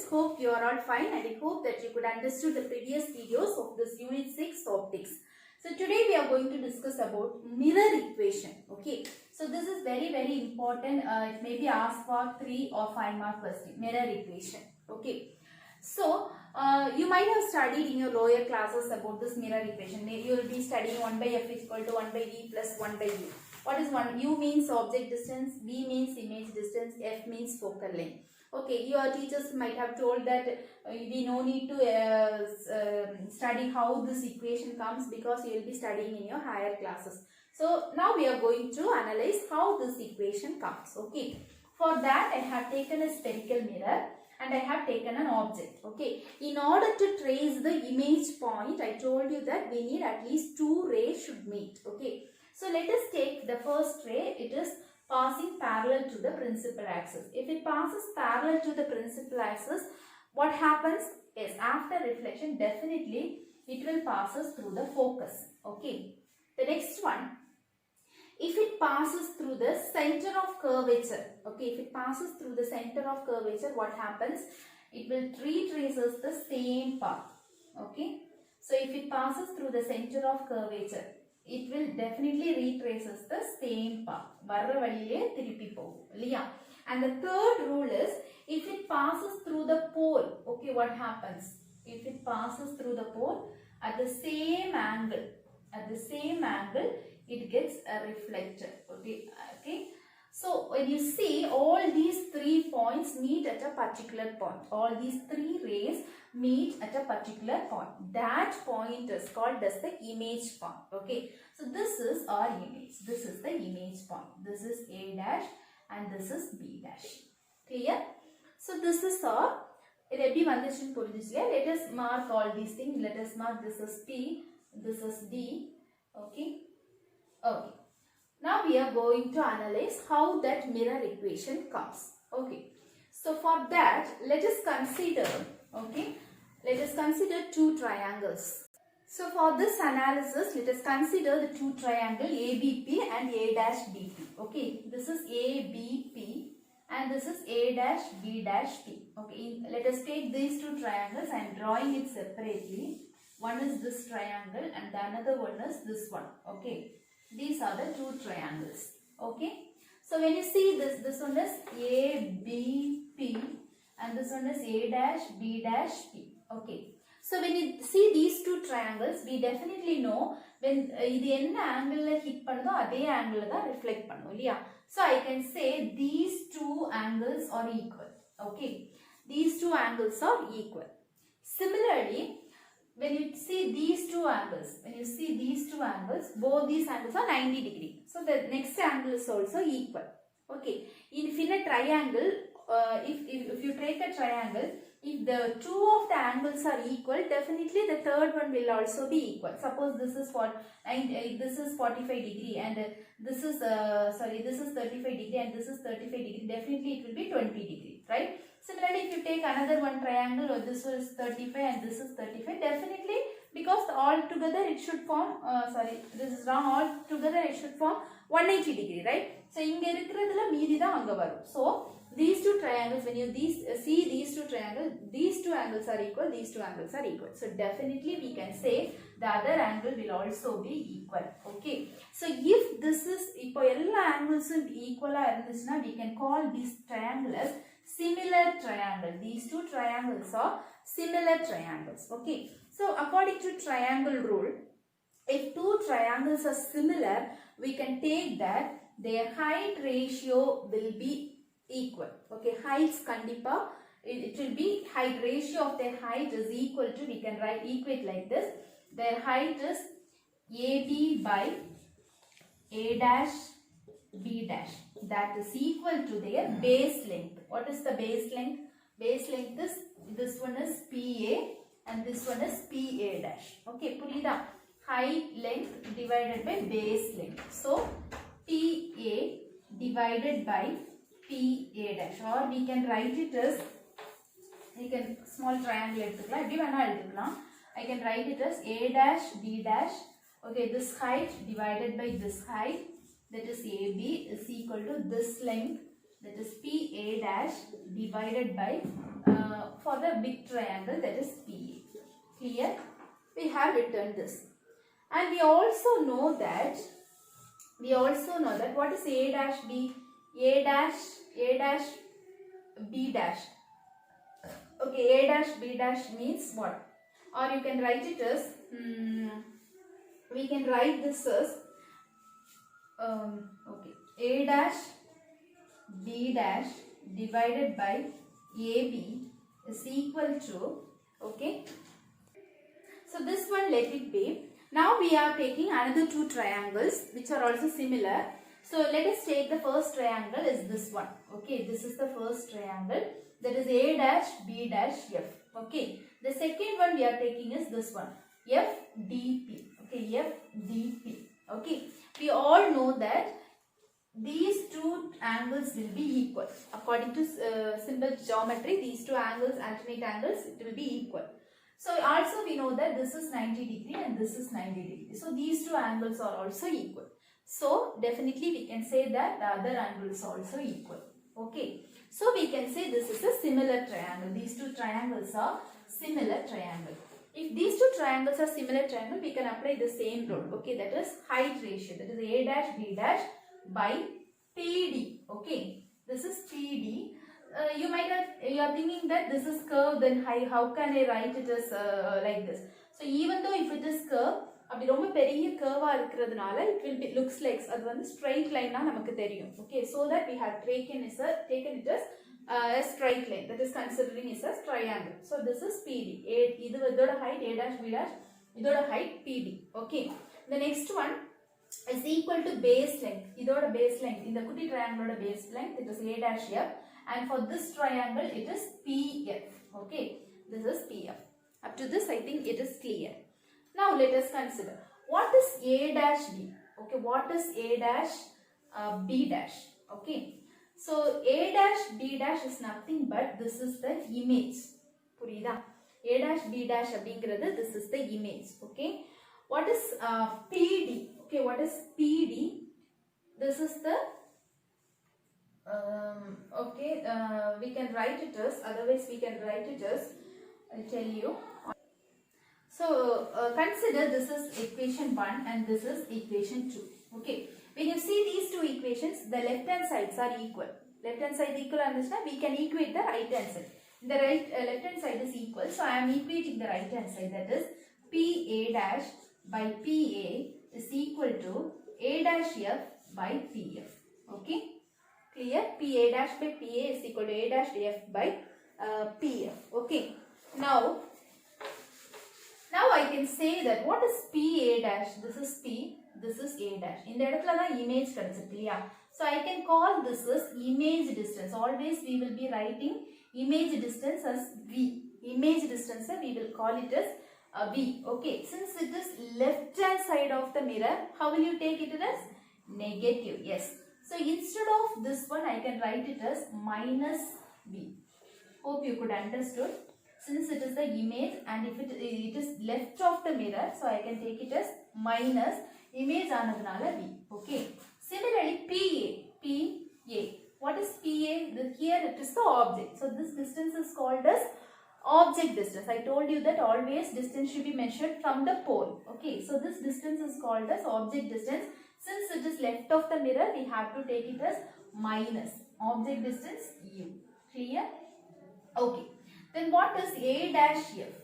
students, hope you are all fine, and I hope that you could understood the previous videos of this unit 6 optics. So today we are going to discuss about mirror equation. Okay, so this is very important. It may be asked for 3 or 5 mark question, mirror equation. Okay, so you might have studied in your lower classes about this mirror equation. You will be studying 1 by f is equal to 1 by v plus 1 by u. What is 1? U means object distance, v means image distance, f means focal length. Okay, your teachers might have told that we no need to study how this equation comes because you will be studying in your higher classes. So now we are going to analyze how this equation comes. Okay, for that I have taken a spherical mirror and I have taken an object. Okay, in order to trace the image point, I told you that we need at least 2 rays should meet. Okay, so let us take the first ray. It is passing parallel to the principal axis. If it passes parallel to the principal axis, what happens is after reflection, definitely it will passes through the focus. Okay, the next one, if it passes through the center of curvature, okay, if it passes through the center of curvature, what happens? It will retraces the same path. Okay, so if it passes through the center of curvature, it will definitely retraces the same path. And the third rule is, if it passes through the pole, okay, what happens? If it passes through the pole at the same angle, it gets reflected. Okay. So when you see all these 3 points meet at a particular point, all these 3 rays meet at a particular point, that point is called as the image point. Okay, so this is our image, this is the image point, this is A dash and this is B dash. Clear? So this is our, let us mark all these things. Let us mark this is P, this is D. Okay, okay. Now we are going to analyze how that mirror equation comes. Okay, so for that let us consider, okay, let us consider 2 triangles. So for this analysis, let us consider the 2 triangles ABP and A dash BP. Okay, this is ABP and this is A dash B dash P. Okay, let us take these 2 triangles. I am drawing it separately. One is this triangle and the another one is this one. Okay, these are the 2 triangles. Okay, so when you see this one is ABP and this one is A dash B dash P. Okay, so when you see these 2 triangles, we definitely know when this angle hit pannudho adhe angle da reflect pannum illaya. So I can say these 2 angles are equal. Okay, these 2 angles are equal. Similarly, when you see these 2 angles, both these angles are 90 degree. So the next angle is also equal. Okay, in a triangle, if you take a triangle, if the 2 of the angles are equal, definitely the third one will also be equal. Suppose this is 45 degree and this is 35 degree and this is 35 degree. Definitely it will be 20 degree, right? Similarly, if you take another one triangle, or this is 35 and this is 35, definitely because all together it should form. This is wrong. All together it should form 180 degree, right? So inga irukkiradhula meedi da anga varum. So these 2 triangles, when you see these 2 triangles, these 2 angles are equal, these 2 angles are equal. So definitely we can say the other angle will also be equal. Okay, so if this is ipo ella angles equal we can call this triangle as similar triangle. These 2 triangles are similar triangles. Okay, so according to triangle rule, if 2 triangles are similar, we can take that their height ratio will be equal. Okay, heights kandipa, it will be height ratio of their height is equal to, we can equate like this. Their height is AB by A dash B dash, that is equal to their base length. What is the base length? Base length is, this one is PA and this one is PA dash. Okay, purida, height length divided by base length. So PA divided by PA dash, or we can write it as, you can small triangle I can write it as A dash B dash. Okay, this height divided by this height, that is AB, is equal to this length, that is PA dash divided by for the big triangle, that is PA. Clear? We have written this. And we also know that what is A dash B? A dash B dash. Okay, A dash B dash means what? Or you can write it as, we can write this as, okay, A dash B dash divided by AB is equal to, okay. So this one, let it be. Now we are taking another two triangles which are also similar. So let us take the first triangle is this one. Okay, this is the first triangle, that is A dash B dash F. Okay, the second one we are taking is this one, FDP. Okay, FDP. Okay, we all know that these two angles will be equal. According to simple geometry, these two angles, alternate angles, it will be equal. So also we know that this is 90 degree and this is 90 degree. So these two angles are also equal. So definitely we can say that the other angle is also equal. Okay. So we can say this is a similar triangle. These two triangles are similar triangle. If these two triangles are similar triangle, we can apply the same rule. Okay, that is height ratio. That is A dash B dash by PD. Okay, this is PD. You are thinking that this is curve, then how can I write it as like this? So even though if it is curve, அப்படி ரொம்ப பெரிய curve இருக்கிறதுனால it will be looks like அது வந்து straight line நமக்கு தெரியும். Okay, so that we have taken it as a straight line, that is considering is a triangle. So this is PD. இது இதோட height A dash B dash, இதோட height PD. Okay, the next one is equal to base length. இதோட base length, இந்த குட்டி triangle base length, it is A dash F, and for this triangle it is PF. Okay, this is PF. Up to this I think it is clear. Now let us consider what is A dash B. Okay, what is A dash B dash? Okay, so A dash B dash is nothing but this is the image. புரியுதா? A dash B dash அப்படிங்கிறது this is the image. Okay, what is PD? Okay, what is PD? This is the okay, we can write it as, otherwise we can write it as, I'll tell you. So consider this is equation 1 and this is equation 2. Okay, when you see these two equations, the left hand sides are equal. Left hand side equal, understand? We can equate the right hand side. The left hand side is equal, so I am equating the right hand side, that is PA dash by PA is equal to A dash F by PF. Okay, clear? PA dash by PA is equal to A dash F by PF. Okay, now I can say that what is PA dash? This is P, this is A dash. In the இடத்துல தான் image கிடைச்சிருக்கு இல்லையா? So I can call this as image distance. Always we will be writing image distance as V. Image distance we will call it as V. Okay, since it is left hand side of the mirror, how will you take it as? Negative. Yes. So instead of this one, I can write it as minus V. Hope you could understood. Since it is the image and if it is left of the mirror, so I can take it as minus image aanadunala V. Okay. Similarly, PA. What is PA? Here it is the object. So this distance is called as object distance. I told you that always distance should be measured from the pole. Okay. So this distance is called as object distance. Since it is left of the mirror, we have to take it as minus object distance U. Clear? Okay. Then what is A dash F?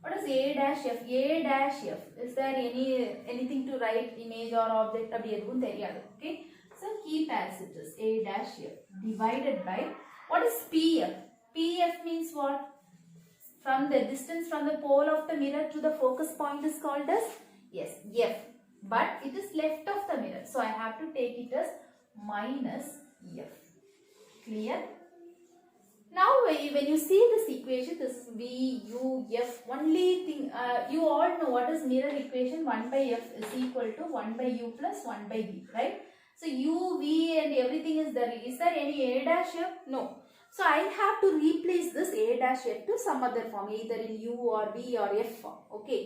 What is A dash F? A dash F. Is there anything to write image or object? அப்படி எதுவும் தெரியாது. Okay. So keep as it is. A dash F divided by what is PF? PF means what? From the distance from the pole of the mirror to the focus point is called as, yes, F. But it is left of the mirror. So I have to take it as minus F. Clear? Now when you see this equation, this is V, U, F. Only thing, you all know what is mirror equation. 1 by F is equal to 1 by U plus 1 by V, right? So U, V and everything is there. Is there any A dash F? No. So I have to replace this A dash F to some other form, either in U or V or F form. Okay.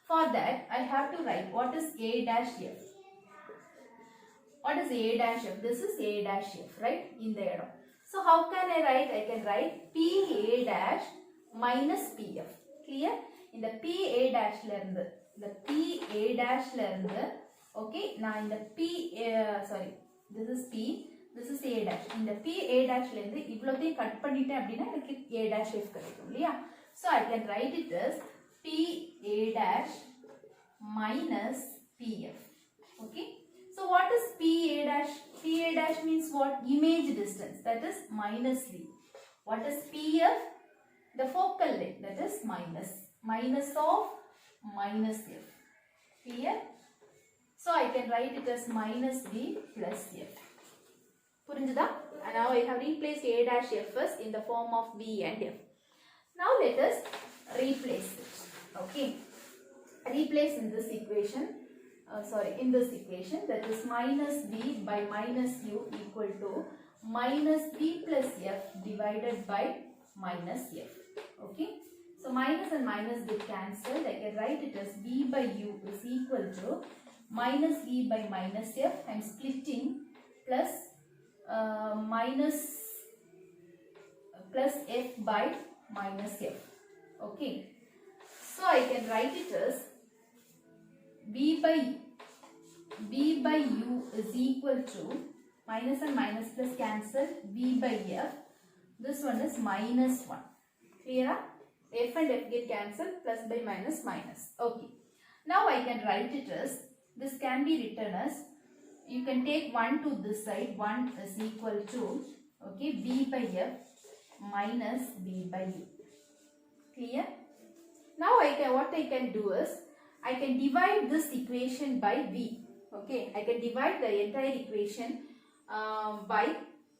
For that, I have to write what is A dash F. What is A dash F? This is A dash F, right? In the item. So how can I write? I can write PA dash minus PF. Clear? In the PA dash la irundhu, the PA dash la irundhu, okay, na in the sorry, this is P, this is A dash. In the PA dash la irundhu ivlodhai cut panniten appadina enakku A dash F kedaikum illaya. So I can write it as PA dash minus PF. Okay. So what is PA dash? PA dash means what? Image distance, that is minus V. What is PF? The focal length, that is minus. Minus of minus F. Clear? So I can write it as minus V plus F. Purinjada? And now I have replaced A dash Fs in the form of V and F. Now let us replace it. Okay. Replace in this equation. In this equation, that is minus V by minus U equal to minus V plus F divided by minus F. Okay. So minus and minus get cancelled. I can write it as V by U is equal to minus V by minus F. I am splitting plus plus F by minus F. Okay. So I can write it as V by U is equal to minus and minus plus cancel V by F. This one is minus 1. Clear? F and F get cancelled, plus by minus minus. Okay. Now I can write it as, this can be written as, you can take 1 to this side, 1 is equal to, okay, V by F minus V by U. Clear? Now what I can do is, I can divide this equation by V. Okay, I can divide the entire equation by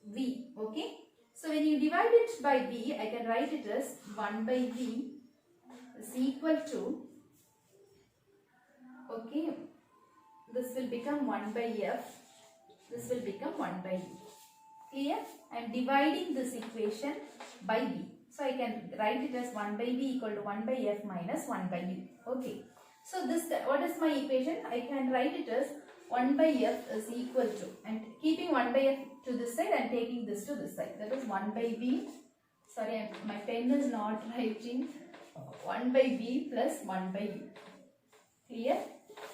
V. Okay, so when you divide it by V, I can write it as 1 by V is equal to, okay, this will become 1 by F, this will become 1 by U. Clear? I am dividing this equation by V. So I can write it as 1 by V equal to 1 by F minus 1 by U. Okay. So this, what is my equation? I can write it as 1 by F is equal to, and keeping 1 by F to this side and taking this to this side. That is 1 by V. Sorry, my pen is not writing. 1 by V plus 1 by U. Clear?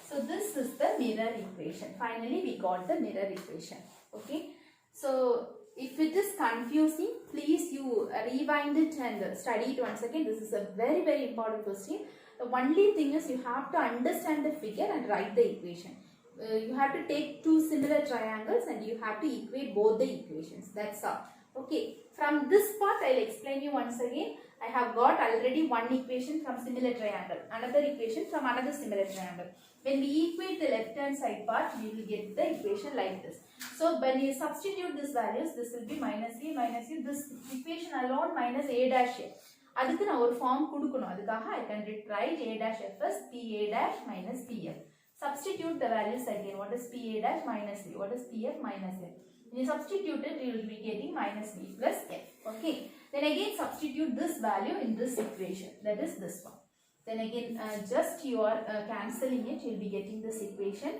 So this is the mirror equation. Finally, we got the mirror equation. Okay. So if it is confusing, please you rewind it and study it once again. This is a very, very important question. The only thing is you have to understand the figure and write the equation. You have to take two similar triangles and you have to equate both the equations. That's all. Okay. From this part, I will explain you once again. I have got already one equation from similar triangle, another equation from another similar triangle. When we equate the left hand side part, we will get the equation like this. So when you substitute these values, this will be minus A minus U. This equation alone minus A dash F. அதுக்கு நான் ஒரு form கொடுக்கணும். அதுக்காக I can write A dash F as PA dash minus PF. Substitute the values again. What is PA dash minus V? What is PF minus F? When you substitute it, you will be getting minus V plus F. Okay. Then again substitute this value in this equation. That is this one. Then again just you are cancelling it. You will be getting this equation.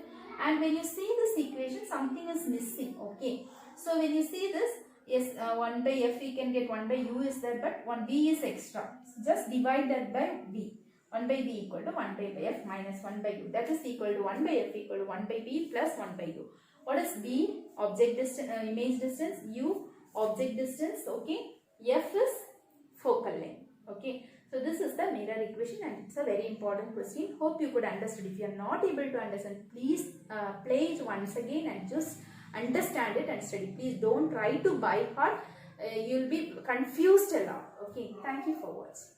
And when you see this equation, something is missing. Okay. So when you see this, yes, 1 by F we can get 1 by U is there, but 1 V is extra. So just divide that by V. 1 by V equal to 1 by F minus 1 by U. That is equal to 1 by F equal to 1 by V plus 1 by U. What is V? Object distance, image distance. U, object distance. Okay. F is focal length. Okay. So this is the mirror equation and it's a very important question. Hope you could understand. If you are not able to understand, please play it once again and just understand it and study. Please don't try to by heart. You will be confused a lot. Okay. Thank you for watching.